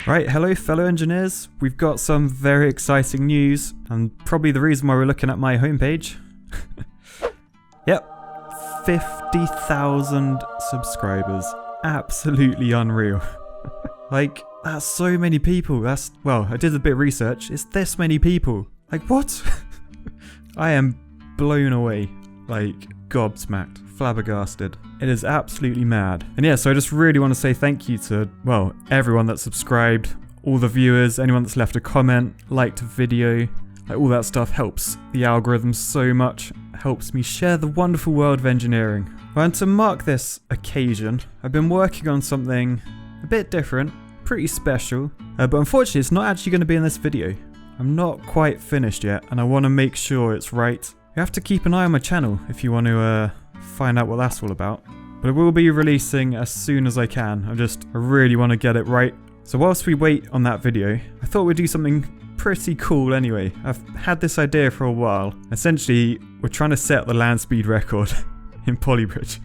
Right, hello fellow engineers. We've got some very exciting news, and probably the reason why we're looking at my homepage. Yep, 50,000 subscribers. Absolutely unreal. Like, that's so many people. Well, I did a bit of research. It's this many people. Like, what? I am blown away. Like, gobsmacked. Flabbergasted. It is absolutely mad. And yeah, so I just really want to say thank you to, well, everyone that's subscribed, all the viewers, anyone that's left a comment, liked a video, like all that stuff helps the algorithm so much, helps me share the wonderful world of engineering. Well, and to mark this occasion, I've been working on something a bit different, pretty special, but unfortunately it's not actually going to be in this video. I'm not quite finished yet, and I want to make sure it's right. You have to keep an eye on my channel if you want to find out what that's all about. But I will be releasing as soon as I can. I really want to get it right. So whilst we wait on that video, I thought we'd do something pretty cool anyway. I've had this idea for a while. Essentially, we're trying to set the land speed record in Polybridge.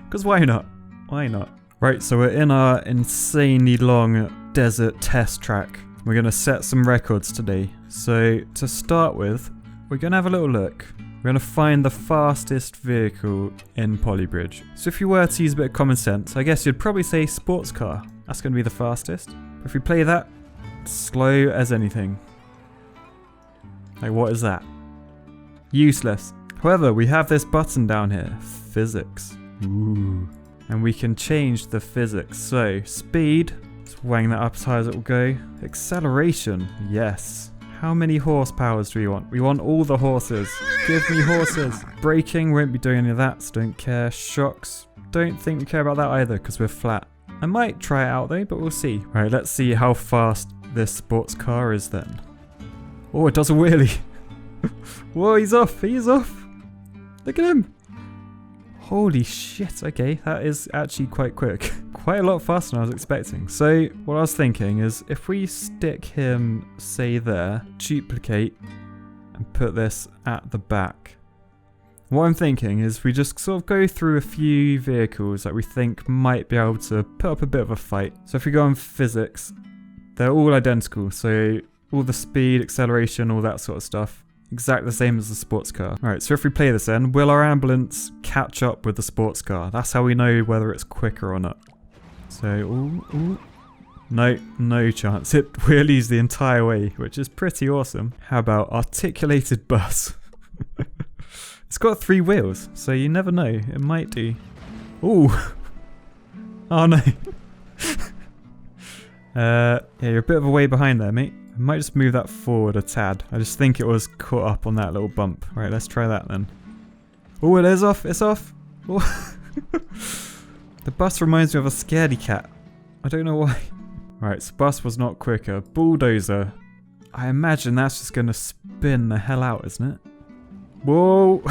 Because why not? Why not? Right, so we're in our insanely long desert test track. We're going to set some records today. So to start with, we're going to have a little look. We're going to find the fastest vehicle in Polybridge. So if you were to use a bit of common sense, I guess you'd probably say sports car. That's going to be the fastest. But if we play that, slow as anything. Like, what is that? Useless. However, we have this button down here. Physics. Ooh. And we can change the physics. So, speed. Let's wang that up as high as it will go. Acceleration. Yes. How many horsepowers do we want? We want all the horses. Give me horses. Braking, won't be doing any of that, so don't care. Shocks, don't think we care about that either because we're flat. I might try it out though, but we'll see. Right, let's see how fast this sports car is then. Oh, it does a wheelie. Whoa, he's off. He's off. Look at him. Holy shit. Okay, that is actually quite quick. Quite a lot faster than I was expecting. So what I was thinking is if we stick him, say there, duplicate, and put this at the back. What I'm thinking is we just sort of go through a few vehicles that we think might be able to put up a bit of a fight. So if we go on physics, they're all identical. So all the speed, acceleration, all that sort of stuff. Exactly the same as the sports car. Alright, so if we play this then, will our ambulance catch up with the sports car? That's how we know whether it's quicker or not. So, ooh. No chance. It wheelies the entire way, which is pretty awesome. How about articulated bus? It's got 3 wheels, so you never know. It might do. Ooh. Oh no. Yeah, you're a bit of a way behind there, mate. I might just move that forward a tad. I just think it was caught up on that little bump. Right, let's try that then. Oh, it is off. It's off. Oh. The bus reminds me of a scaredy cat. I don't know why. Right, so bus was not quicker. Bulldozer. I imagine that's just going to spin the hell out, isn't it? Whoa.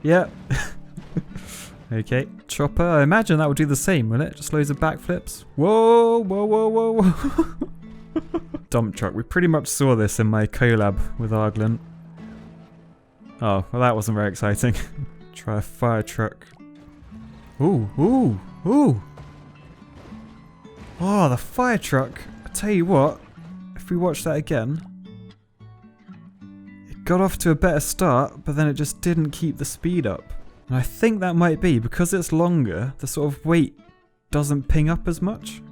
Yeah. Okay. Chopper. I imagine that would do the same, will it? Just loads of backflips. Whoa, whoa, whoa, whoa, whoa. Dump truck. We pretty much saw this in my collab with Arglin. Oh, well that wasn't very exciting. Try a fire truck. Ooh. Oh, the fire truck. I tell you what, if we watch that again, it got off to a better start, but then it just didn't keep the speed up. And I think that might be because it's longer, the sort of weight doesn't ping up as much.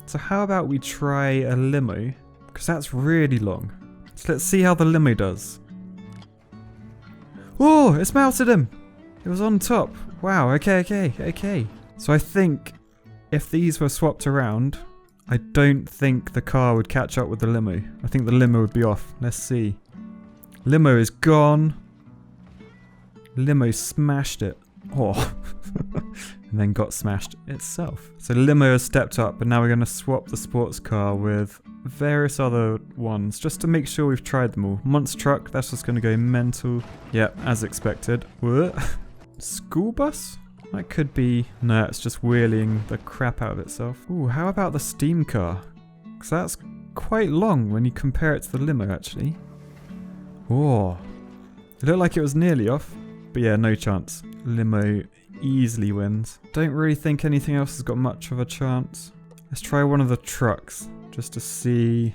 So how about we try a limo? Because that's really long. So let's see how the limo does. Oh, it's melted him. It was on top. Wow, okay. So I think if these were swapped around, I don't think the car would catch up with the limo. I think the limo would be off. Let's see. Limo is gone. Limo smashed it. Oh. And then got smashed itself. So limo has stepped up, but now we're going to swap the sports car with various other ones, just to make sure we've tried them all. Monster truck, that's just going to go mental. Yep, as expected. What? School bus? That could be... No, it's just wheeling the crap out of itself. Ooh, how about the steam car? Because that's quite long when you compare it to the limo, actually. Oh. It looked like it was nearly off. But yeah, no chance. Limo easily wins. Don't really think anything else has got much of a chance. Let's try one of the trucks just to see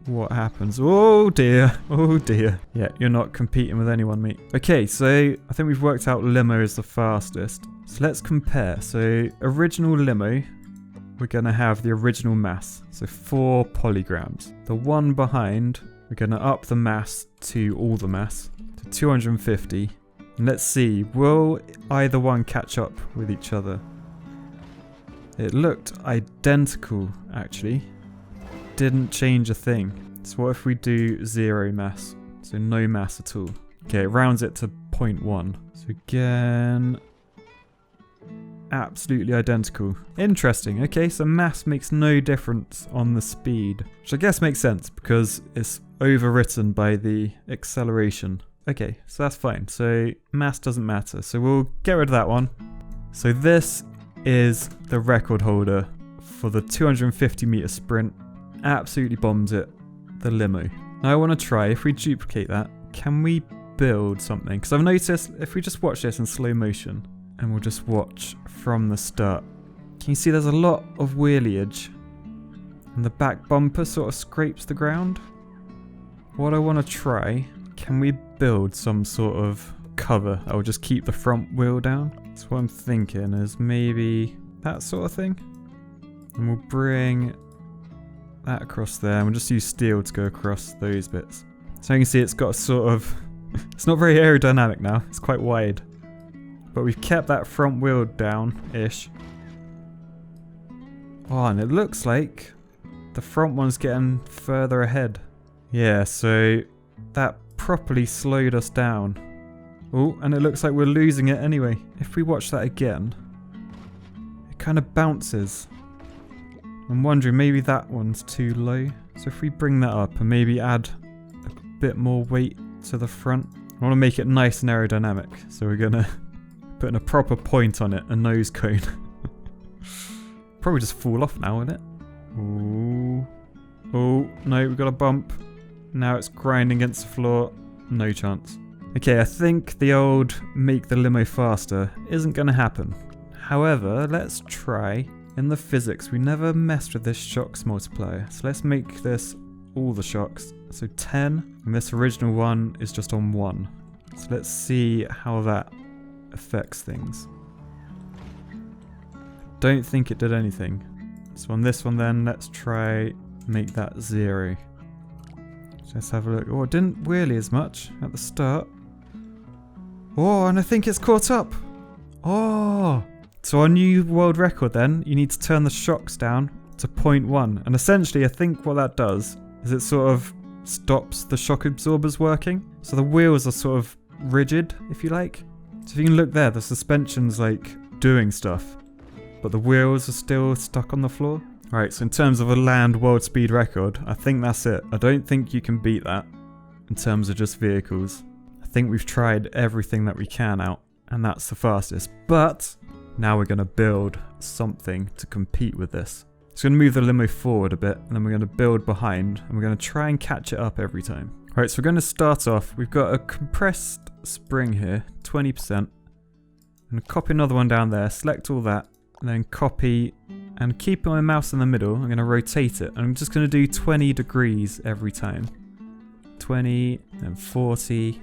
what happens. Oh dear. Oh dear. Yeah, you're not competing with anyone, mate. Okay, so I think we've worked out limo is the fastest. So let's compare. So original limo, we're going to have the original mass. So 4 polygrams. The one behind, we're going to up the mass to all the mass to 250. And let's see, will either one catch up with each other? It looked identical, actually. Didn't change a thing. So what if we do 0 mass? So no mass at all. Okay, it rounds it to 0.1. So again, absolutely identical. Interesting. Okay, so mass makes no difference on the speed, which I guess makes sense because it's overwritten by the acceleration. Okay, so that's fine. So mass doesn't matter. So we'll get rid of that one. So this is the record holder for the 250 meter sprint. Absolutely bombs it, the limo. Now I want to try, if we duplicate that, can we build something? Because I've noticed if we just watch this in slow motion, and we'll just watch from the start. Can you see there's a lot of wheeliage? And the back bumper sort of scrapes the ground. What I want to try, can we build some sort of cover that will just keep the front wheel down? That's what I'm thinking, is maybe that sort of thing. And we'll bring that across there, and we'll just use steel to go across those bits. So you can see it's got a sort of... it's not very aerodynamic now, it's quite wide. But we've kept that front wheel down-ish. Oh, and it looks like the front one's getting further ahead. Yeah, so that properly slowed us down. Oh, and it looks like we're losing it anyway. If we watch that again, it kind of bounces. I'm wondering, maybe that one's too low. So if we bring that up and maybe add a bit more weight to the front. I want to make it nice and aerodynamic. So we're going to put in a proper point on it, a nose cone. Probably just fall off now, won't it? Ooh. Oh, no, we've got a bump. Now it's grinding against the floor. No chance. Okay, I think the old make the limo faster isn't going to happen. However, let's try. In the physics, we never messed with this shocks multiplier. So let's make this all the shocks. So 10, and this original one is just on 1. So let's see how that affects things. Don't think it did anything. So on this one then, let's try make that 0. So let's have a look. Oh, it didn't wheelie as much at the start. Oh, and I think it's caught up. Oh. So our new world record then, you need to turn the shocks down to 0.1. And essentially I think what that does is it sort of stops the shock absorbers working. So the wheels are sort of rigid, if you like. So if you can look there, the suspension's like doing stuff, but the wheels are still stuck on the floor. Alright, so in terms of a land world speed record, I think that's it. I don't think you can beat that in terms of just vehicles. I think we've tried everything that we can out, and that's the fastest. But now we're going to build something to compete with this. It's going to move the limo forward a bit, and then we're going to build behind, and we're going to try and catch it up every time. Alright, so we're going to start off. We've got a compressed spring here, 20%. I'm going to copy another one down there, select all that, and then copy, and keep my mouse in the middle. I'm going to rotate it, and I'm just going to do 20 degrees every time. 20, then 40.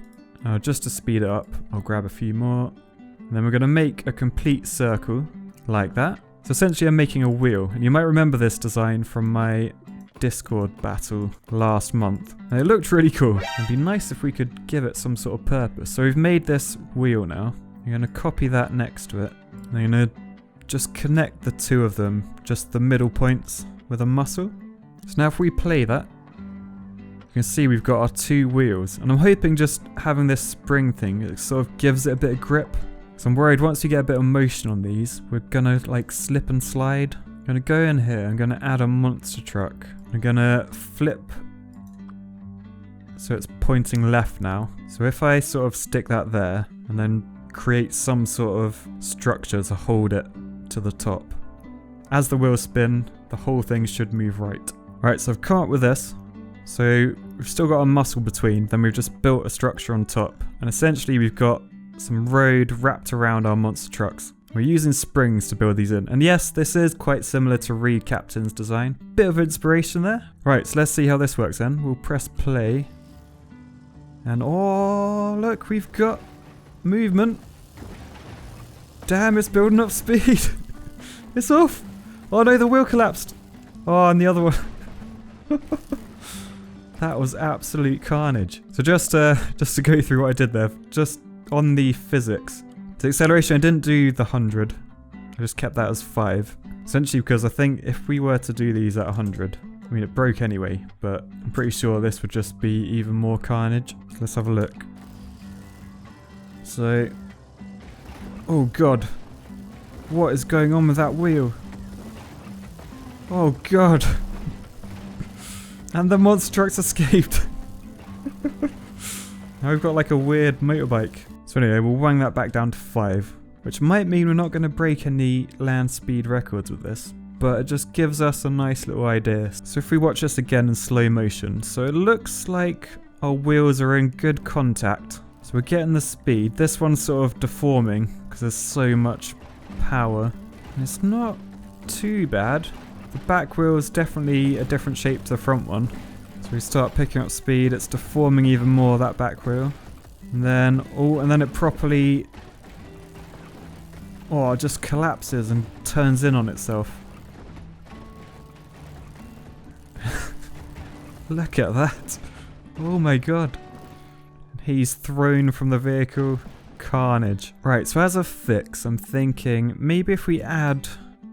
Just to speed it up, I'll grab a few more. And then we're going to make a complete circle, like that. So essentially I'm making a wheel, and you might remember this design from my Discord battle last month. And it looked really cool. It'd be nice if we could give it some sort of purpose. So we've made this wheel now. I'm going to copy that next to it. And I'm going to just connect the two of them, just the middle points, with a muscle. So now if we play that, you can see we've got our 2 wheels. And I'm hoping just having this spring thing, it sort of gives it a bit of grip. So I'm worried once you get a bit of motion on these, we're gonna like slip and slide. I'm gonna go in here, I'm gonna add a monster truck. I'm gonna flip so it's pointing left now. So if I sort of stick that there and then create some sort of structure to hold it to the top. As the wheels spin, the whole thing should move right. Right, so I've come up with this. So we've still got a muscle between, then we've just built a structure on top. And essentially we've got some road wrapped around our monster trucks. We're using springs to build these in. And yes, this is quite similar to Reed Captain's design. Bit of inspiration there. Right, so let's see how this works then. We'll press play. And oh, look, we've got movement. Damn, it's building up speed. It's off. Oh no, the wheel collapsed. Oh, and the other one. That was absolute carnage. So just to go through what I did there, just on the physics. The acceleration, I didn't do the 100. I just kept that as 5. Essentially because I think if we were to do these at 100, I mean it broke anyway, but I'm pretty sure this would just be even more carnage. So let's have a look. So, oh god. What is going on with that wheel? Oh god. And the monster trucks escaped. Now we've got like a weird motorbike. So anyway, we'll wang that back down to 5, which might mean we're not going to break any land speed records with this, but it just gives us a nice little idea. So if we watch this again in slow motion, so it looks like our wheels are in good contact. So we're getting the speed. This one's sort of deforming because there's so much power. And it's not too bad. The back wheel is definitely a different shape to the front one. So we start picking up speed, it's deforming even more, that back wheel. And then, oh, and then it properly, oh, it just collapses and turns in on itself. Look at that. Oh my god. He's thrown from the vehicle. Carnage. Right, so as a fix, I'm thinking maybe if we add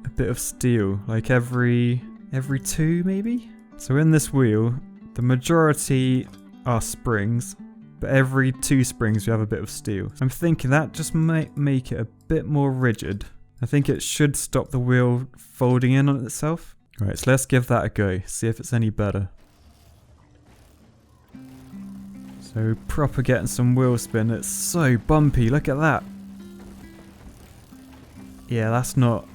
a bit of steel, like every 2 maybe? So in this wheel, the majority are springs, but every 2 springs you have a bit of steel. I'm thinking that just might make it a bit more rigid. I think it should stop the wheel folding in on itself. Right, so let's give that a go, see if it's any better. So proper getting some wheel spin. It's so bumpy, look at that. Yeah, that's not...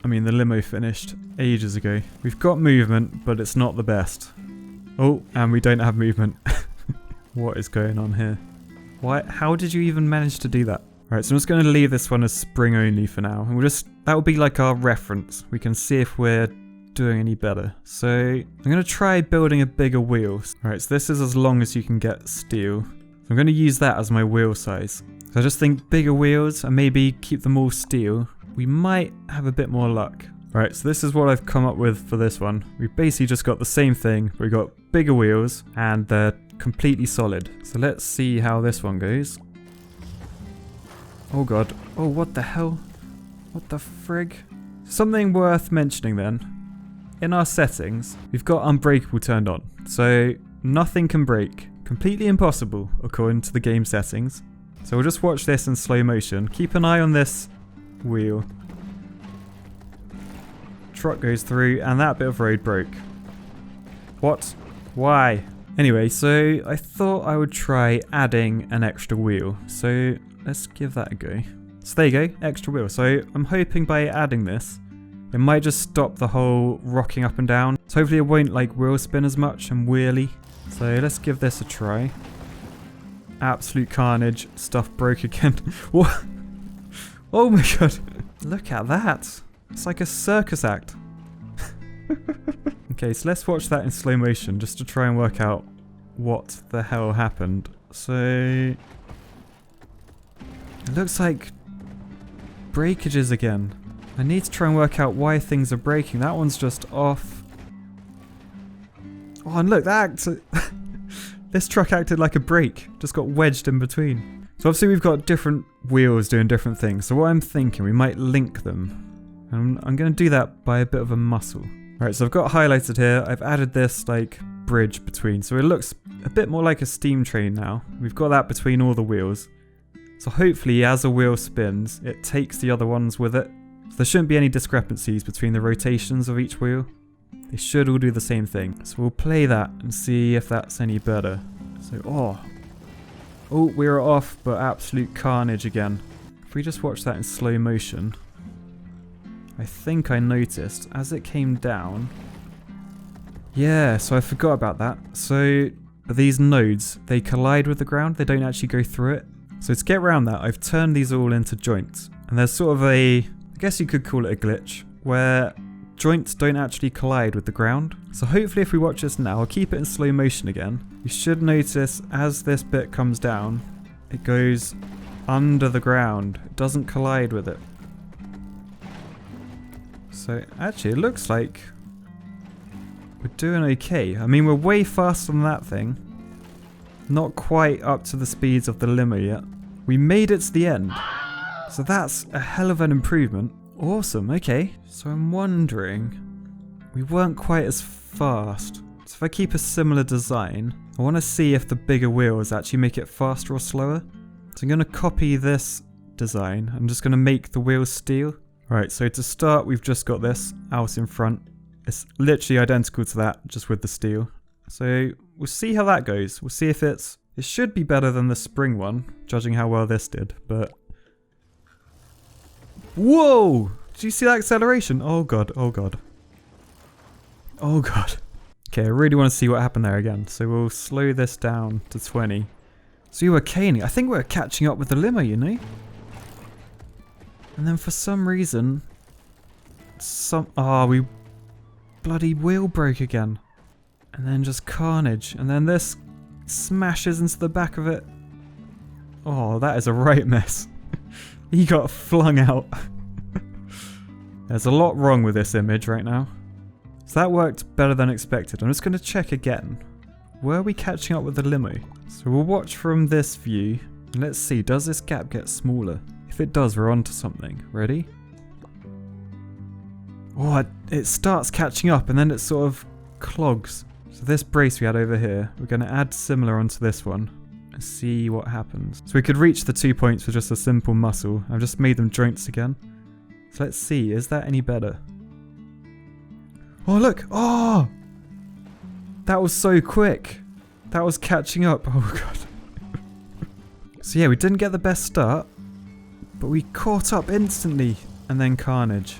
I mean, the limo finished ages ago. We've got movement, but it's not the best. Oh, and we don't have movement. What is going on here? Why? How did you even manage to do that? Right, so I'm just going to leave this one as spring only for now. And we'll just... that will be like our reference. We can see if we're doing any better. So I'm going to try building a bigger wheel. Alright, so this is as long as you can get steel. So I'm going to use that as my wheel size. So I just think bigger wheels and maybe keep them all steel. We might have a bit more luck. Alright, so this is what I've come up with for this one. We've basically just got the same thing. We've got bigger wheels and they're completely solid. So let's see how this one goes. Oh god. Oh, what the hell? What the frig? Something worth mentioning then. In our settings, we've got unbreakable turned on. So nothing can break. Completely impossible according to the game settings. So we'll just watch this in slow motion. Keep an eye on this wheel. Truck goes through and that bit of road broke. What? Why? Anyway, so I thought I would try adding an extra wheel. So let's give that a go. So there you go, extra wheel. So I'm hoping by adding this, it might just stop the whole rocking up and down. So hopefully it won't like wheel spin as much and wheelie. So let's give this a try. Absolute carnage. Stuff broke again. What? Oh my god. Look at that. It's like a circus act. Okay, so let's watch that in slow motion just to try and work out what the hell happened. So it looks like breakages again. I need to try and work out why things are breaking. That one's just off. Oh, and look, this truck acted like a brake. Just got wedged in between. So obviously we've got different wheels doing different things. So what I'm thinking, we might link them. And I'm going to do that by a bit of a muscle. Alright, so I've got highlighted here. I've added this like bridge between. So it looks a bit more like a steam train now. We've got that between all the wheels. So hopefully as a wheel spins, it takes the other ones with it. So there shouldn't be any discrepancies between the rotations of each wheel. They should all do the same thing. So we'll play that and see if that's any better. So, oh, we're off, but absolute carnage again. If we just watch that in slow motion, I think I noticed as it came down. Yeah, so I forgot about that. So these nodes, they collide with the ground. They don't actually go through it. So to get around that, I've turned these all into joints. And there's sort of I guess you could call it a glitch, where joints don't actually collide with the ground. So hopefully if we watch this now, I'll keep it in slow motion again. You should notice as this bit comes down, it goes under the ground. It doesn't collide with it. So actually it looks like we're doing okay. I mean, we're way faster than that thing. Not quite up to the speeds of the limo yet. We made it to the end. So that's a hell of an improvement. Awesome, okay. So I'm wondering, we weren't quite as fast. So if I keep a similar design, I want to see if the bigger wheels actually make it faster or slower. So I'm going to copy this design. I'm just going to make the wheels steel. Right, so to start, we've just got this out in front. It's literally identical to that, just with the steel. So we'll see how that goes. We'll see if it should be better than the spring one, judging how well this did, but... Whoa! Did you see that acceleration? Oh god, oh god. Oh god. Okay, I really want to see what happened there again. So we'll slow this down to 20. So you were caning. I think we're catching up with the limo, you know? And then for some reason... we bloody wheel broke again. And then just carnage. And then this smashes into the back of it. Oh, that is a right mess. He got flung out. There's a lot wrong with this image right now. So that worked better than expected. I'm just going to check again. Were we catching up with the limo? So we'll watch from this view. And let's see, does this gap get smaller? If it does, we're onto something. Ready? Oh, it starts catching up and then it sort of clogs. So this brace we had over here, we're going to add similar onto this one and see what happens. So we could reach the 2 points with just a simple muscle. I've just made them joints again. So let's see, is that any better? Oh look, oh! That was so quick. That was catching up, oh god. So yeah, we didn't get the best start, but we caught up instantly and then carnage.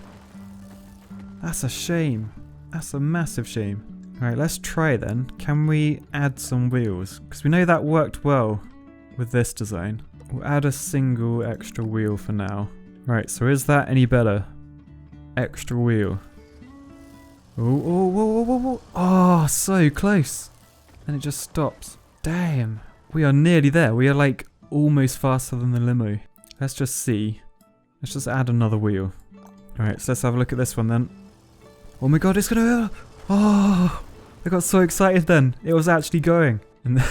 That's a shame. That's a massive shame. Alright, let's try then. Can we add some wheels? Because we know that worked well with this design. We'll add a single extra wheel for now. Right, so is that any better? Extra wheel. Oh, oh, whoa, whoa, whoa, whoa. Oh, so close. And it just stops. Damn. We are nearly there. We are like almost faster than the limo. Let's just see. Let's just add another wheel. Alright, so let's have a look at this one then. Oh my god, it's gonna... Oh, I got so excited then. It was actually going. And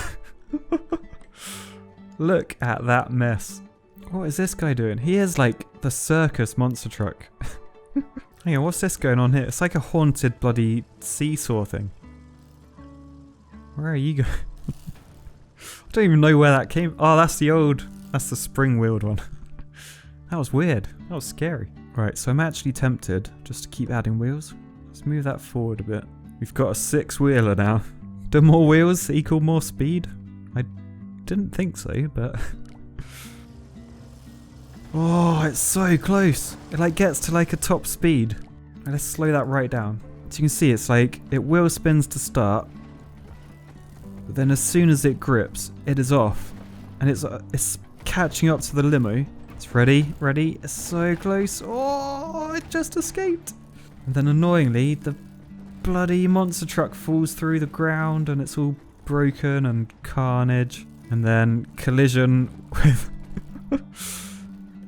look at that mess. What is this guy doing? He is like the circus monster truck. Hang on, what's this going on here? It's like a haunted bloody seesaw thing. Where are you going? I don't even know where that came. Oh, that's the spring-wheeled one. That was weird. That was scary. Right, so I'm actually tempted just to keep adding wheels. Let's move that forward a bit. We've got a 6-wheeler now. Do more wheels equal more speed? I didn't think so, but... Oh, it's so close. It like gets to like a top speed. And let's slow that right down. So you can see it's like, it wheel spins to start. But then as soon as it grips, it is off. And it's catching up to the limo. It's ready. It's so close. Oh, it just escaped. And then annoyingly, the bloody monster truck falls through the ground and it's all broken and carnage. And then collision with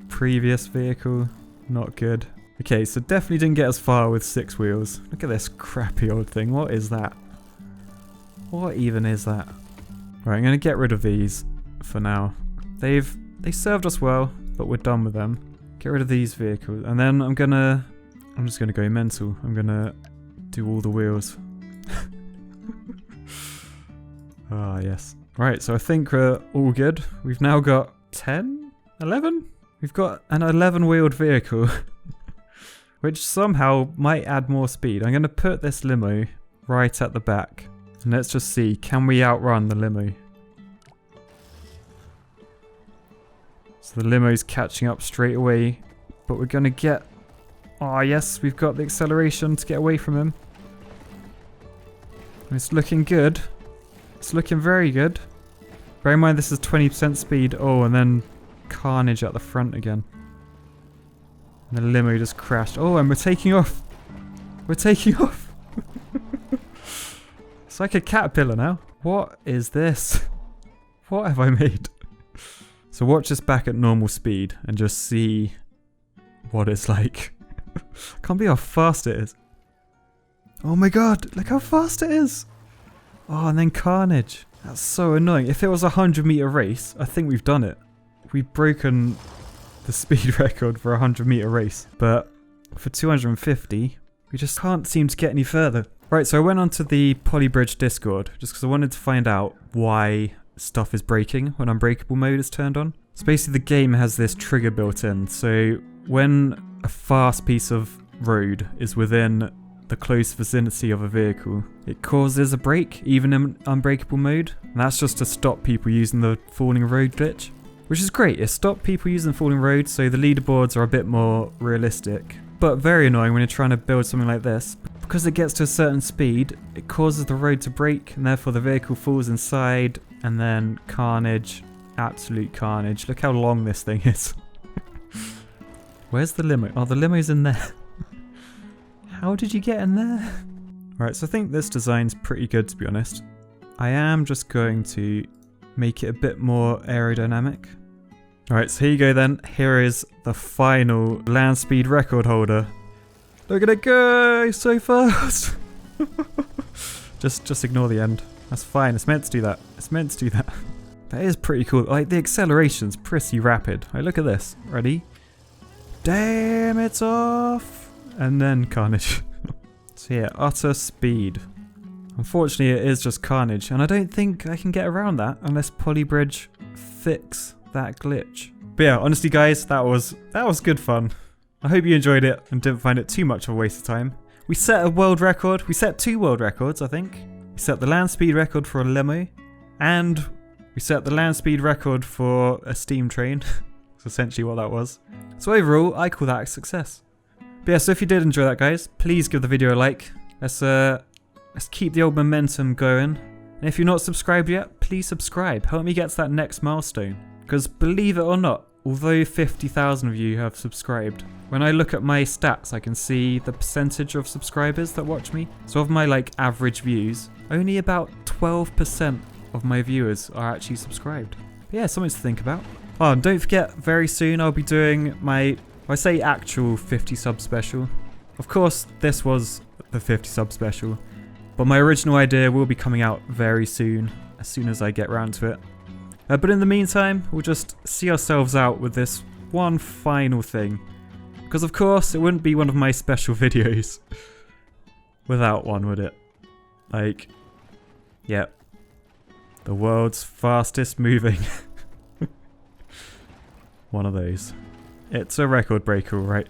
previous vehicle. Not good. Okay, so definitely didn't get as far with 6 wheels. Look at this crappy old thing. What is that? What even is that? Right, I'm going to get rid of these for now. They served us well, but we're done with them. Get rid of these vehicles. And then I'm just going to go mental. I'm going to do all the wheels. Ah, yes. Right, so I think we're all good. We've now got 10? 11? We've got an 11-wheeled vehicle. Which somehow might add more speed. I'm going to put this limo right at the back. And let's just see, can we outrun the limo? So the limo's catching up straight away. But we're going to get... Oh yes, we've got the acceleration to get away from him. It's looking good. It's looking very good. Bear in mind this is 20% speed. Oh, and then carnage at the front again. And the limo just crashed. Oh, and we're taking off. We're taking off. It's like a caterpillar now. What is this? What have I made? So watch this back at normal speed and just see what it's like. Can't believe how fast it is. Oh my god, look how fast it is. Oh, and then carnage. That's so annoying. If it was a 100-meter race, I think we've done it. We've broken the speed record for a 100-meter race. But for 250, we just can't seem to get any further. Right, so I went onto the Polybridge Discord just because I wanted to find out why stuff is breaking when unbreakable mode is turned on. So basically the game has this trigger built in. So when a fast piece of road is within the close vicinity of a vehicle, it causes a break, even in unbreakable mode. And that's just to stop people using the falling road glitch, which is great. It stopped people using falling road, so the leaderboards are a bit more realistic. But very annoying when you're trying to build something like this. Because it gets to a certain speed, it causes the road to break, and therefore the vehicle falls inside, and then carnage. Absolute carnage. Look how long this thing is. Where's the limo? Oh, the limo's in there. How did you get in there? Right, so I think this design's pretty good, to be honest. I am just going to make it a bit more aerodynamic. Alright, so here you go then. Here is the final land speed record holder. Look at it go! So fast! Just ignore the end. That's fine. It's meant to do that. It's meant to do that. That is pretty cool. Like, the acceleration's pretty rapid. Like, look at this. Ready? Damn, it's off! And then carnage. So yeah, utter speed. Unfortunately, it is just carnage. And I don't think I can get around that unless Polybridge fix that glitch. But yeah, honestly guys, that was good fun. I hope you enjoyed it and didn't find it too much of a waste of time. We set a world record. We set 2 world records, I think. We set the land speed record for a limo, and we set the land speed record for a steam train. That's essentially what that was. So overall, I call that a success. But yeah, so if you did enjoy that, guys, please give the video a like. Let's keep the old momentum going. And if you're not subscribed yet, please subscribe. Help me get to that next milestone. Because believe it or not, although 50,000 of you have subscribed, when I look at my stats, I can see the percentage of subscribers that watch me. So of my average views, only about 12% of my viewers are actually subscribed. But yeah, something to think about. Oh, and don't forget, very soon I'll be doing my, I say actual 50 sub special. Of course, this was the 50 sub special, but my original idea will be coming out very soon as I get around to it. But in the meantime, we'll just see ourselves out with this one final thing. Because of course, it wouldn't be one of my special videos without one, would it? Yep. The world's fastest moving. One of those. It's a record breaker, right?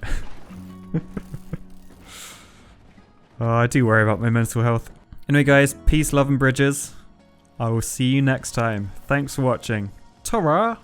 Oh, I do worry about my mental health. Anyway guys, peace, love and bridges. I will see you next time. Thanks for watching. Ta-ra!